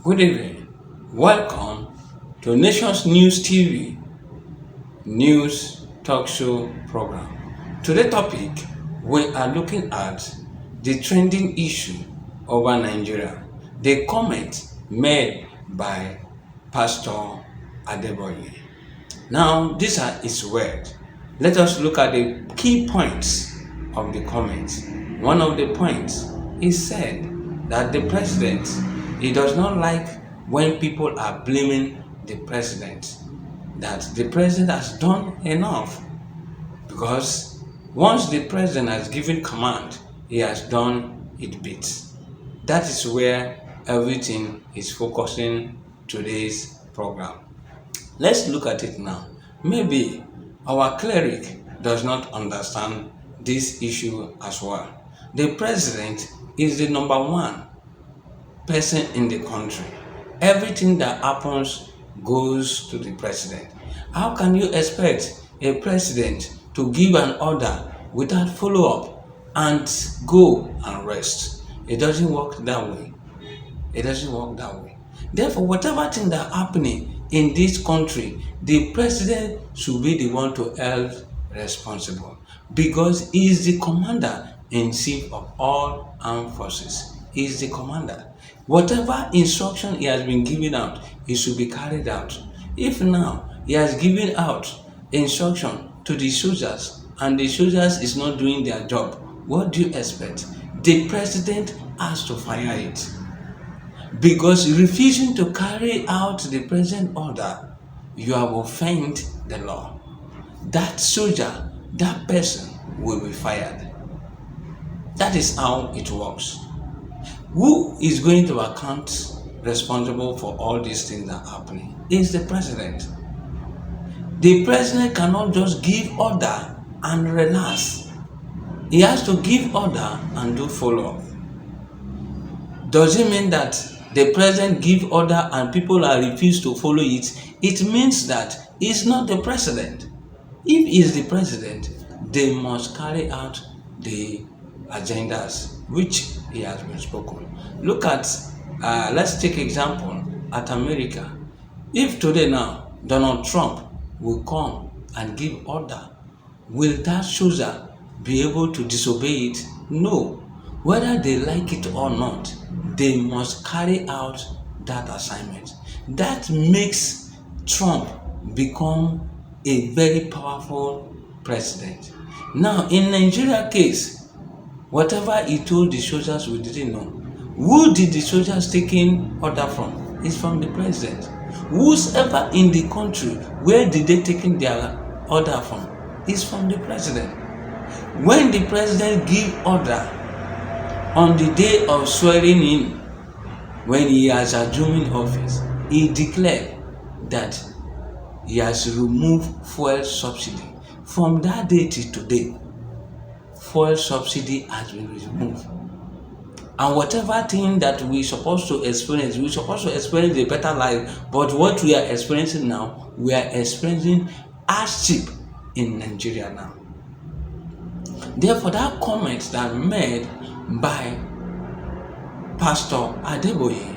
Good evening. Welcome to Nations News TV News Talk Show program. Today's topic, we are looking at the trending issue over Nigeria, the comment made by Pastor Adeboye. Now, these are his words. Let us look at the key points of the comments. One of the points, he said that the president, he does not like when people are blaming the president, that the president has done enough, because once the president has given command, he has done it bit. That is where everything is focusing today's program. Let's look at it now. Maybe our cleric does not understand this issue as well. The president is the number one person in the country. Everything that happens goes to the president. How can you expect a president to give an order without follow-up and go and rest? It doesn't work that way. It doesn't work that way. Therefore, whatever thing that happening in this country, the president should be the one to held responsible, because he is the commander-in-chief of all armed forces. He is the commander. Whatever instruction he has been given out, it should be carried out. If now he has given out instruction to the soldiers and the soldiers is not doing their job, what do you expect? The president has to fire it, because refusing to carry out the president order, you have offended the law. That soldier, that person will be fired. That is how it works. Who is going to account responsible for all these things that are happening? Is the president. The president cannot just give order and relax. He has to give order and do follow-up. Does it mean that the president give order and people are refused to follow it? It means that he's not the president. If he's the president, they must carry out the agendas which he has been spoken. Look at, let's take example at America. If today now Donald Trump will come and give order, will that soldier be able to disobey it? No. Whether they like it or not, they must carry out that assignment. That makes Trump become a very powerful president. Now, in Nigeria case, whatever he told the soldiers, we didn't know. Who did the soldiers taking order from? It's from the president. Whosoever in the country, where did they taking their order from? It's from the president. When the president give order on the day of swearing in, when he has assumed office, he declared that he has removed fuel subsidy. From that day till today, fuel subsidy has been removed. And whatever thing that we're supposed to experience, we're supposed to experience a better life. But what we are experiencing now, we are experiencing hardship in Nigeria now. Therefore, that comment that made by Pastor Adeboye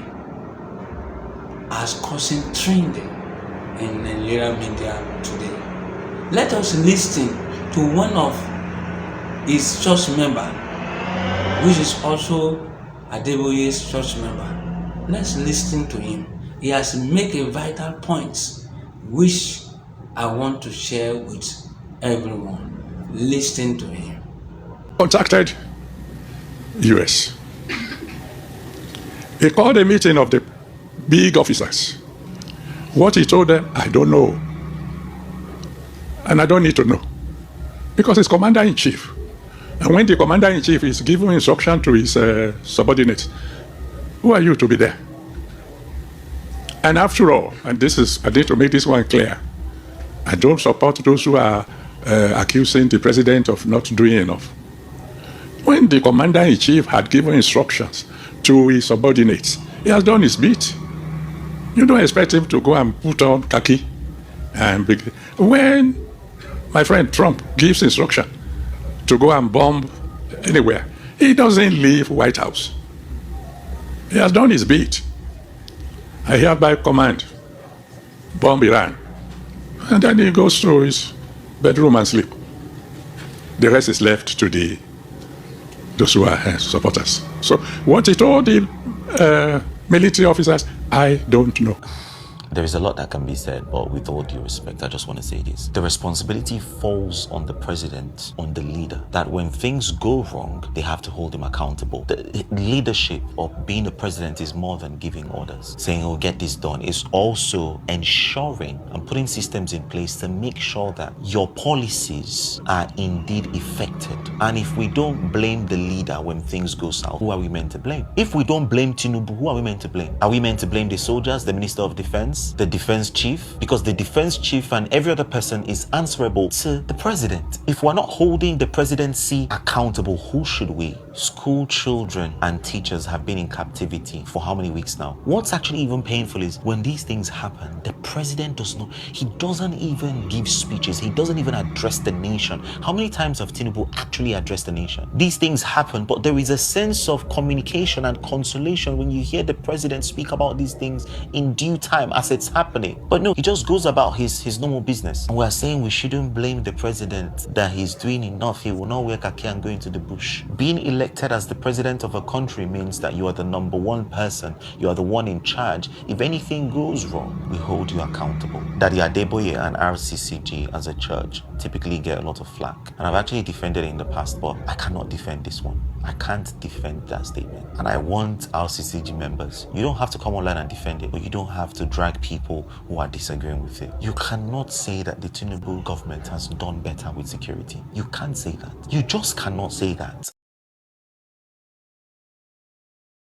has causing trending in Nigeria media today. Let us listen to one of his church member, which is also Adeboye's church member. Let's listen to him. He has made a vital point which I want to share with everyone. Listen to him. Contacted US. He called a meeting of the big officers. What he told them, I don't know. And I don't need to know. Because he's commander-in-chief. And when the commander-in-chief is giving instruction to his subordinates, who are you to be there? And after all, and this is, I need to make this one clear, I don't support those who are accusing the president of not doing enough. When the commander-in-chief had given instructions to his subordinates, he has done his bit. You don't expect him to go and put on khaki. When my friend Trump gives instruction to go and bomb anywhere, he doesn't leave White House. He has done his bit. I hereby command, bomb Iran. And then he goes to his bedroom and sleep. The rest is left to those who are supporters. So what he told the military officers, I don't know. There is a lot that can be said, but with all due respect, I just want to say this. The responsibility falls on the president, on the leader, that when things go wrong, they have to hold him accountable. The leadership of being a president is more than giving orders, saying, oh, get this done. It's also ensuring and putting systems in place to make sure that your policies are indeed effected. And if we don't blame the leader when things go south, who are we meant to blame? If we don't blame Tinubu, who are we meant to blame? Are we meant to blame the soldiers, the Minister of Defense, the defense chief? Because the defense chief and every other person is answerable to the president. If we're not holding the presidency accountable, who should we? School children and teachers have been in captivity for how many weeks now? What's actually even painful is when these things happen, the president he doesn't even give speeches. He doesn't even address the nation. How many times have Tinubu actually addressed the nation? These things happen, but there is a sense of communication and consolation when you hear the president speak about these things in due time as it's happening. But no, he just goes about his normal business. And we're saying we shouldn't blame the president, that he's doing enough. He will not wear khaki and go into the bush. Being elected as the president of a country means that you are the number one person. You are the one in charge. If anything goes wrong, we hold you accountable. Daddy Adeboye and RCCG as a church typically get a lot of flack. And I've actually defended it in the past, but I cannot defend this one. I can't defend that statement. And I want RCCG members, you don't have to come online and defend it, but you don't have to drag people who are disagreeing with it. You cannot say that the Tinubu government has done better with security. You can't say that. You just cannot say that.